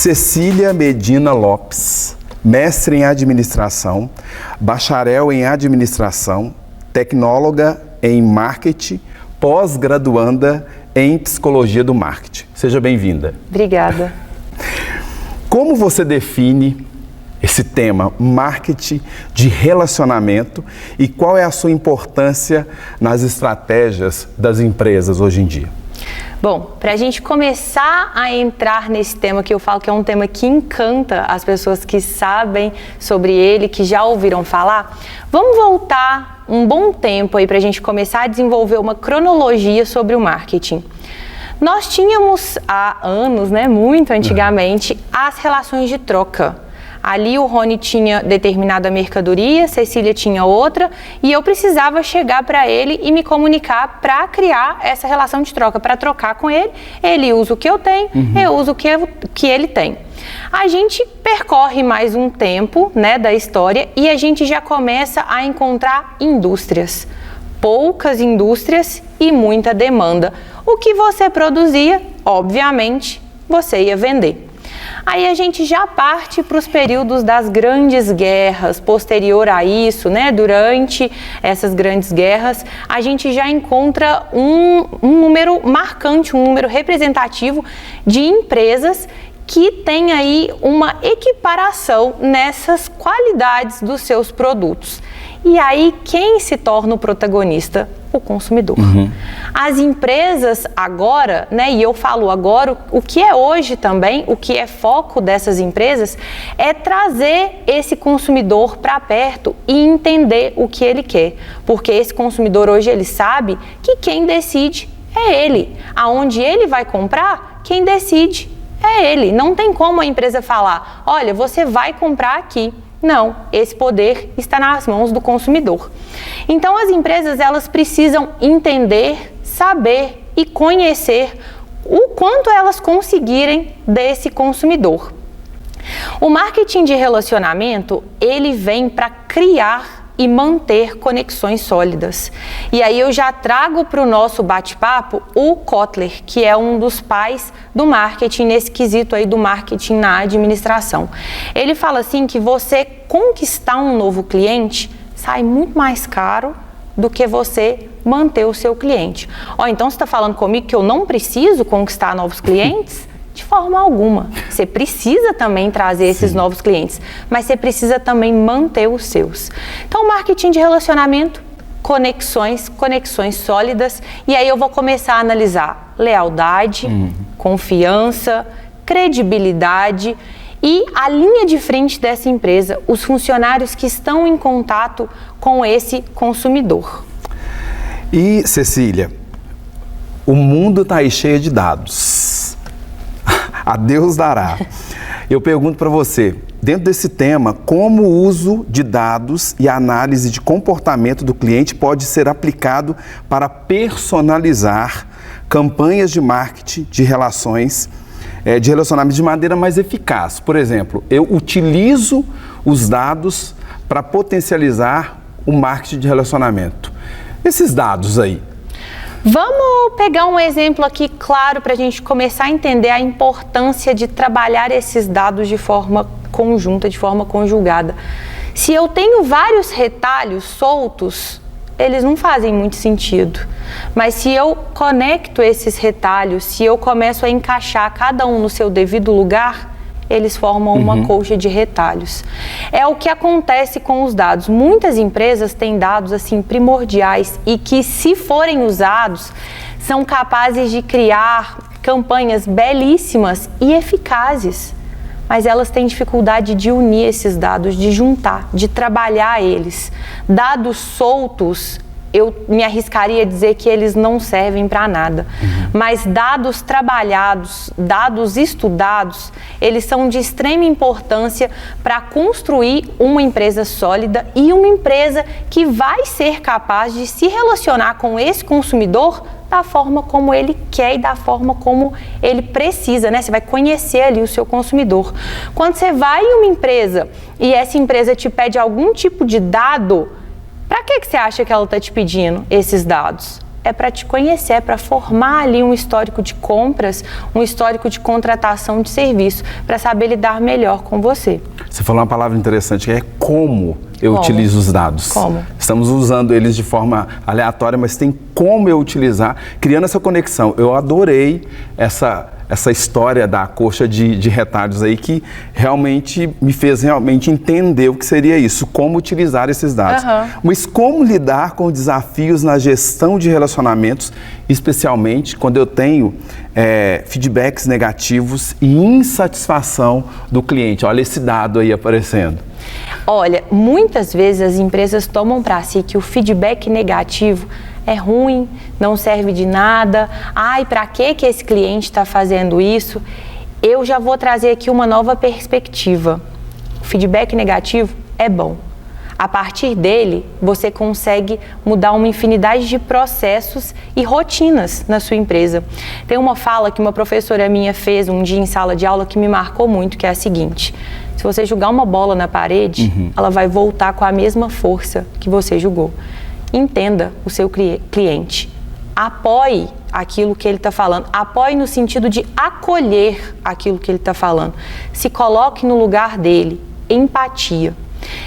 Cecília Medina Lopes, mestre em administração, bacharel em administração, tecnóloga em marketing, pós-graduanda em psicologia do marketing. Seja bem-vinda. Obrigada. Como você define esse tema, marketing de relacionamento, e qual é a sua importância nas estratégias das empresas hoje em dia? Bom, para a gente começar a entrar nesse tema que eu falo que é um tema que encanta as pessoas que sabem sobre ele, que já ouviram falar, vamos voltar um bom tempo aí para a gente começar a desenvolver uma cronologia sobre o marketing. Nós tínhamos há anos, muito antigamente, as relações de troca. Ali o Rony tinha determinada mercadoria, Cecília tinha outra, e eu precisava chegar para ele e me comunicar para criar essa relação de troca, para trocar com ele. Ele usa o que eu tenho, eu uso o que ele tem. A gente percorre mais um tempo, da história, e a gente já começa a encontrar indústrias. Poucas indústrias e muita demanda. O que você produzia, obviamente, você ia vender. Aí a gente já parte para os períodos das grandes guerras. Posterior a isso, durante essas grandes guerras, a gente já encontra um número marcante, um número representativo de empresas que tem aí uma equiparação nessas qualidades dos seus produtos. E aí, quem se torna o protagonista? O consumidor. As empresas agora, e eu falo agora, o que é hoje também, o que é foco dessas empresas, é trazer esse consumidor para perto e entender o que ele quer. Porque esse consumidor hoje, ele sabe que quem decide é ele. Aonde ele vai comprar, quem decide é ele. Não tem como a empresa falar, olha, você vai comprar aqui. Não, esse poder está nas mãos do consumidor. Então as empresas, elas precisam entender, saber e conhecer o quanto elas conseguirem desse consumidor. O marketing de relacionamento, ele vem para criar e manter conexões sólidas. E aí eu já trago para o nosso bate-papo o Kotler, que é um dos pais do marketing, nesse quesito aí do marketing na administração. Ele fala assim que você conquistar um novo cliente sai muito mais caro do que você manter o seu cliente. Então você está falando comigo que eu não preciso conquistar novos clientes? De forma alguma. Você precisa também trazer esses novos clientes, mas você precisa também manter os seus. Então, marketing de relacionamento, conexões sólidas, e aí eu vou começar a analisar lealdade, confiança, credibilidade e a linha de frente dessa empresa, os funcionários que estão em contato com esse consumidor. E, Cecília, o mundo está aí cheio de dados. A Deus dará. Eu pergunto para você, dentro desse tema, como o uso de dados e a análise de comportamento do cliente pode ser aplicado para personalizar campanhas de marketing de relacionamento de maneira mais eficaz? Por exemplo, eu utilizo os dados para potencializar o marketing de relacionamento. Esses dados aí, vamos pegar um exemplo aqui claro para a gente começar a entender a importância de trabalhar esses dados de forma conjunta, de forma conjugada. Se eu tenho vários retalhos soltos, eles não fazem muito sentido. Mas se eu conecto esses retalhos, se eu começo a encaixar cada um no seu devido lugar, eles formam uma colcha de retalhos. É o que acontece com os dados. Muitas empresas têm dados assim primordiais e que, se forem usados, são capazes de criar campanhas belíssimas e eficazes. Mas elas têm dificuldade de unir esses dados, de juntar, de trabalhar eles. Dados soltos, eu me arriscaria a dizer que eles não servem para nada. Mas dados trabalhados, dados estudados, eles são de extrema importância para construir uma empresa sólida e uma empresa que vai ser capaz de se relacionar com esse consumidor da forma como ele quer e da forma como ele precisa, Você vai conhecer ali o seu consumidor. Quando você vai em uma empresa e essa empresa te pede algum tipo de dado, para que você acha que ela está te pedindo esses dados? é para te conhecer, é para formar ali um histórico de compras, um histórico de contratação de serviço, para saber lidar melhor com você. Você falou uma palavra interessante, que é como eu utilizo os dados. Como? Estamos usando eles de forma aleatória, mas tem como eu utilizar, criando essa conexão. Eu adorei essa história da coxa de retalhos aí, que realmente me fez entender o que seria isso, como utilizar esses dados. Mas como lidar com desafios na gestão de relacionamentos, especialmente quando eu tenho feedbacks negativos e insatisfação do cliente. Olha esse dado aí aparecendo. Olha, muitas vezes as empresas tomam para si que o feedback negativo é ruim, não serve de nada. Ai, para que esse cliente está fazendo isso? Eu já vou trazer aqui uma nova perspectiva. O feedback negativo é bom. A partir dele, você consegue mudar uma infinidade de processos e rotinas na sua empresa. Tem uma fala que uma professora minha fez um dia em sala de aula que me marcou muito, que é a seguinte: se você jogar uma bola na parede, ela vai voltar com a mesma força que você jogou. Entenda o seu cliente. Apoie aquilo que ele está falando. Apoie no sentido de acolher aquilo que ele está falando. Se coloque no lugar dele. Empatia.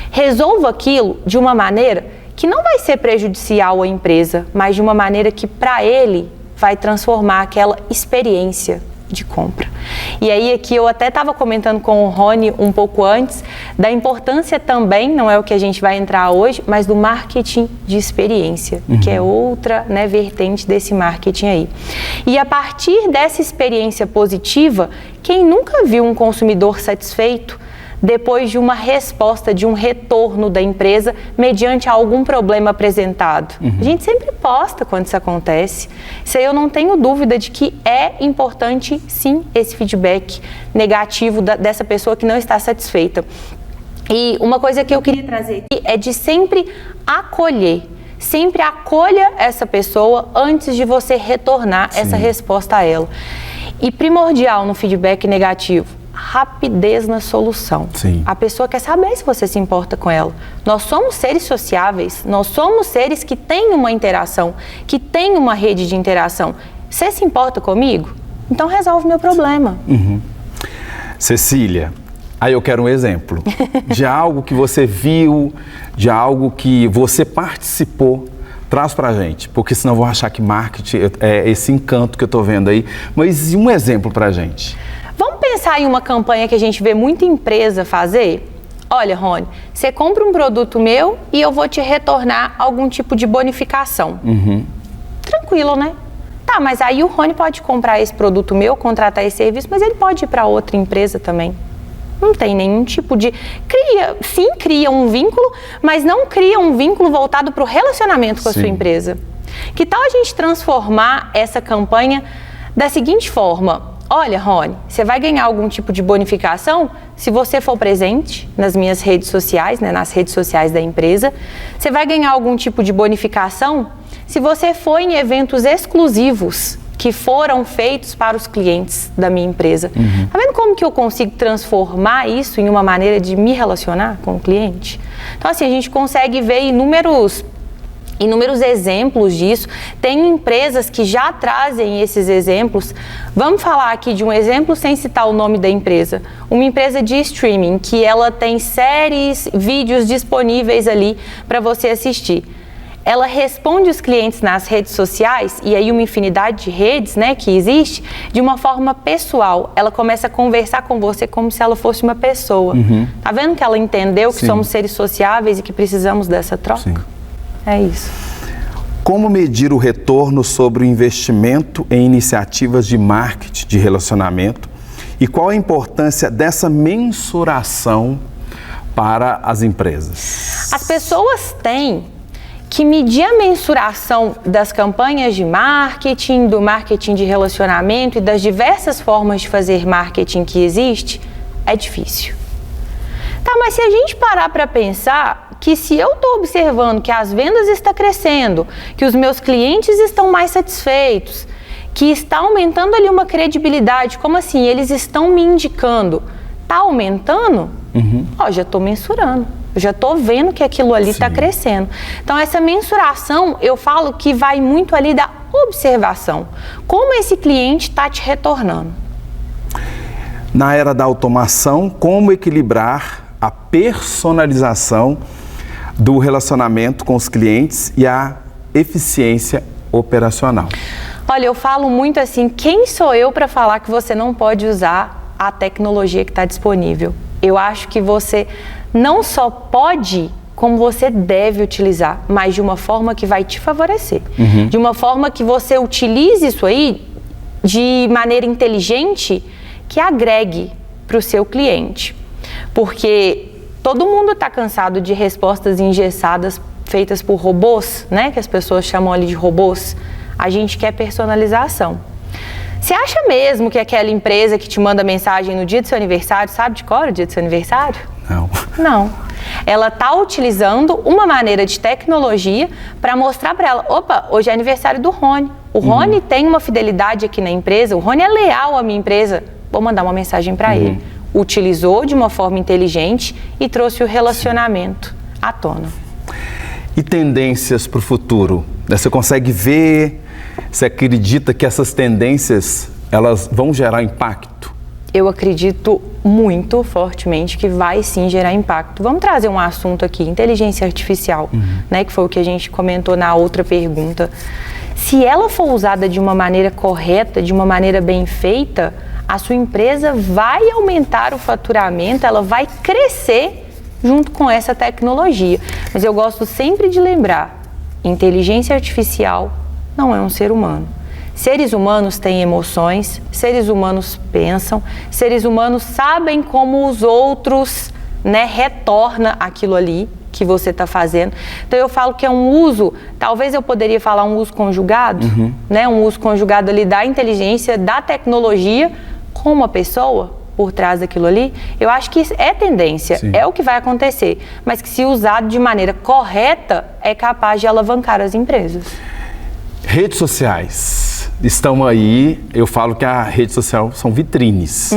Resolva aquilo de uma maneira que não vai ser prejudicial à empresa, mas de uma maneira que para ele vai transformar aquela experiência de compra. E aí aqui eu até estava comentando com o Rony um pouco antes da importância também, não é o que a gente vai entrar hoje, mas do marketing de experiência, que é outra, né, vertente desse marketing aí. E a partir dessa experiência positiva, quem nunca viu um consumidor satisfeito depois de uma resposta, de um retorno da empresa mediante algum problema apresentado? A gente sempre posta quando isso acontece. Isso aí eu não tenho dúvida de que é importante, sim, esse feedback negativo dessa pessoa que não está satisfeita. E uma coisa que eu queria trazer aqui é de sempre acolher. Sempre acolha essa pessoa antes de você retornar essa resposta a ela. E primordial no feedback negativo, rapidez na solução. A pessoa quer saber se você se importa com ela. Nós somos seres sociáveis, nós somos seres que têm uma interação, que têm uma rede de interação. Você se importa comigo? Então resolve meu problema. Cecília, aí eu quero um exemplo de algo que você viu, de algo que você participou. Traz pra gente, porque senão eu vou achar que marketing é esse encanto que eu tô vendo aí. Mas um exemplo pra gente. Vamos pensar em uma campanha que a gente vê muita empresa fazer? Olha, Rony, você compra um produto meu e eu vou te retornar algum tipo de bonificação. Tranquilo, né? Tá, mas aí o Rony pode comprar esse produto meu, contratar esse serviço, mas ele pode ir para outra empresa também. Não tem nenhum tipo de... Cria um vínculo, mas não cria um vínculo voltado para o relacionamento com a sua empresa. Que tal a gente transformar essa campanha da seguinte forma? Olha, Rony, você vai ganhar algum tipo de bonificação se você for presente nas minhas redes sociais, né, nas redes sociais da empresa. Você vai ganhar algum tipo de bonificação se você for em eventos exclusivos que foram feitos para os clientes da minha empresa. Tá vendo como que eu consigo transformar isso em uma maneira de me relacionar com o cliente? Então, assim, a gente consegue ver inúmeros exemplos disso. Tem empresas que já trazem esses exemplos. Vamos falar aqui de um exemplo sem citar o nome da empresa. Uma empresa de streaming que ela tem séries, vídeos disponíveis ali para você assistir. Ela responde os clientes nas redes sociais, e aí uma infinidade de redes, né, que existe, de uma forma pessoal. Ela começa a conversar com você como se ela fosse uma pessoa. Tá vendo que ela entendeu que somos seres sociáveis e que precisamos dessa troca? É isso. Como medir o retorno sobre o investimento em iniciativas de marketing de relacionamento e qual a importância dessa mensuração para as empresas? As pessoas têm que medir a mensuração das campanhas de marketing, do marketing de relacionamento e das diversas formas de fazer marketing que existe, é difícil. Tá, mas se a gente parar para pensar que se eu estou observando que as vendas estão crescendo, que os meus clientes estão mais satisfeitos, que está aumentando ali uma credibilidade, como assim? Eles estão me indicando. Está aumentando? Ó, já estou mensurando. Eu já estou vendo que aquilo ali está crescendo. Então, essa mensuração, eu falo que vai muito ali da observação. Como esse cliente está te retornando? Na era da automação, como equilibrar a personalização do relacionamento com os clientes e a eficiência operacional? Olha, eu falo muito assim, quem sou eu para falar que você não pode usar a tecnologia que está disponível? Eu acho que você não só pode, como você deve utilizar, mas de uma forma que vai te favorecer. De uma forma que você utilize isso aí de maneira inteligente, que agregue para o seu cliente. Porque todo mundo está cansado de respostas engessadas feitas por robôs, né? Que as pessoas chamam ali de robôs. A gente quer personalização. Você acha mesmo que aquela empresa que te manda mensagem no dia do seu aniversário, sabe de cor o dia do seu aniversário? Não. Não. Ela está utilizando uma maneira de tecnologia para mostrar para ela, opa, hoje é aniversário do Rony. O Rony tem uma fidelidade aqui na empresa, o Rony é leal à minha empresa. Vou mandar uma mensagem para ele. Utilizou de uma forma inteligente e trouxe o relacionamento à tona. E tendências para o futuro? Você consegue ver, você acredita que essas tendências, elas vão gerar impacto? Eu acredito muito fortemente que vai sim gerar impacto. Vamos trazer um assunto aqui, inteligência artificial, né, que foi o que a gente comentou na outra pergunta. Se ela for usada de uma maneira correta, de uma maneira bem feita, a sua empresa vai aumentar o faturamento, ela vai crescer junto com essa tecnologia. Mas eu gosto sempre de lembrar, inteligência artificial não é um ser humano. Seres humanos têm emoções, seres humanos pensam, seres humanos sabem como os outros, né, retorna aquilo ali que você está fazendo. Então eu falo que é um uso, talvez eu poderia falar um uso conjugado, né, um uso conjugado ali da inteligência, da tecnologia com uma pessoa por trás daquilo ali. Eu acho que é tendência, é o que vai acontecer, mas que se usado de maneira correta é capaz de alavancar as empresas. Redes sociais estão aí, eu falo que a rede social são vitrines.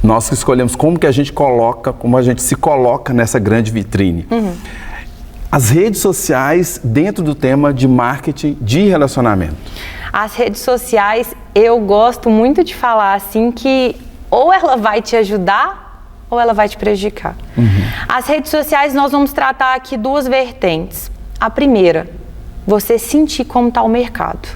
Nós que escolhemos como que a gente coloca, como a gente se coloca nessa grande vitrine. As redes sociais dentro do tema de marketing de relacionamento. As redes sociais, eu gosto muito de falar assim que ou ela vai te ajudar ou ela vai te prejudicar. As redes sociais nós vamos tratar aqui duas vertentes. A primeira, você sentir como está o mercado.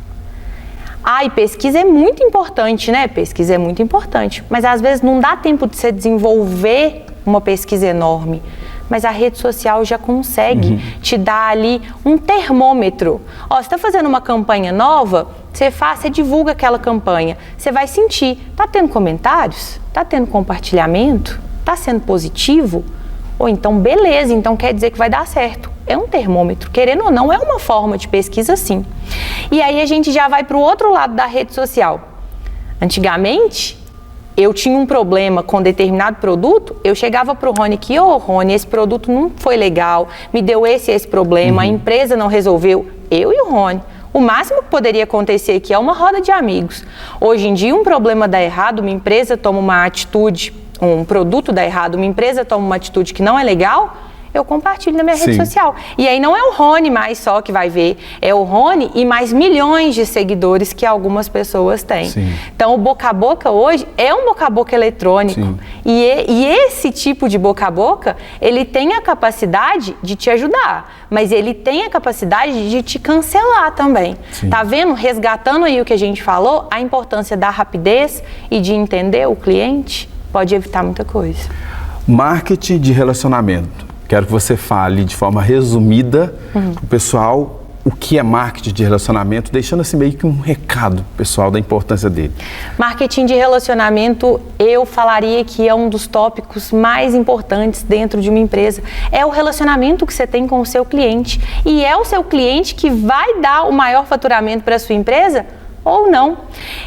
E pesquisa é muito importante, né? Pesquisa é muito importante, mas às vezes não dá tempo de você desenvolver uma pesquisa enorme. Mas a rede social já consegue te dar ali um termômetro. Ó, você está fazendo uma campanha nova, você divulga aquela campanha, você vai sentir, tá tendo comentários? Tá tendo compartilhamento? Tá sendo positivo? Ou então, beleza, então quer dizer que vai dar certo. É um termômetro, querendo ou não, é uma forma de pesquisa sim. E aí a gente já vai para o outro lado da rede social. Antigamente, eu tinha um problema com determinado produto, eu chegava para o Rony que, Rony, esse produto não foi legal, me deu esse problema, a empresa não resolveu, eu e o Rony. O máximo que poderia acontecer aqui é uma roda de amigos. Hoje em dia, um problema dá errado, uma empresa toma uma atitude, um produto dá errado, uma empresa toma uma atitude que não é legal, eu compartilho na minha rede social. E aí não é o Rony mais só que vai ver, é o Rony e mais milhões de seguidores que algumas pessoas têm. Então o boca a boca hoje é um boca a boca eletrônico. E esse tipo de boca a boca, ele tem a capacidade de te ajudar, mas ele tem a capacidade de te cancelar também. Tá vendo? Resgatando aí o que a gente falou, a importância da rapidez e de entender o cliente pode evitar muita coisa. Marketing de relacionamento. Quero que você fale de forma resumida para o pessoal o que é marketing de relacionamento, deixando assim meio que um recado pessoal da importância dele. Marketing de relacionamento, eu falaria que é um dos tópicos mais importantes dentro de uma empresa. É o relacionamento que você tem com o seu cliente. E é o seu cliente que vai dar o maior faturamento para a sua empresa ou não.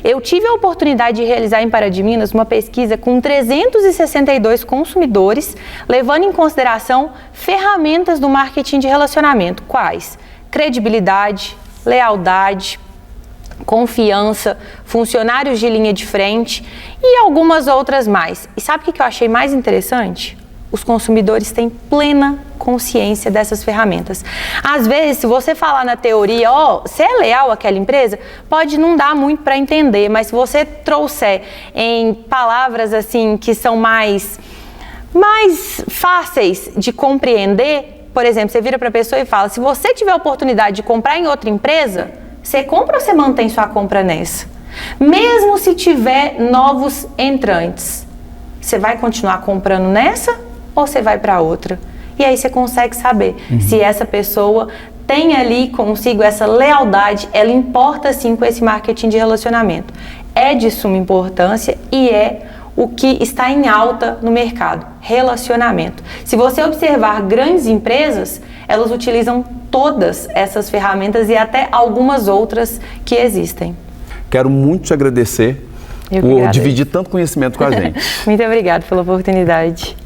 Eu tive a oportunidade de realizar em Pará de Minas uma pesquisa com 362 consumidores, levando em consideração ferramentas do marketing de relacionamento. Quais? Credibilidade, lealdade, confiança, funcionários de linha de frente e algumas outras mais. E sabe o que eu achei mais interessante? os consumidores têm plena consciência dessas ferramentas. Às vezes, se você falar na teoria, você é leal àquela empresa, pode não dar muito para entender, mas se você trouxer em palavras assim que são mais fáceis de compreender, por exemplo, você vira para a pessoa e fala, se você tiver a oportunidade de comprar em outra empresa, você compra ou você mantém sua compra nessa? Mesmo se tiver novos entrantes, você vai continuar comprando nessa ou você vai para outra? E aí você consegue saber se essa pessoa tem ali consigo essa lealdade, ela importa sim com esse marketing de relacionamento. É de suma importância e é o que está em alta no mercado, relacionamento. Se você observar grandes empresas, elas utilizam todas essas ferramentas e até algumas outras que existem. Quero muito te agradecer por dividir tanto conhecimento com a gente. Muito obrigada pela oportunidade.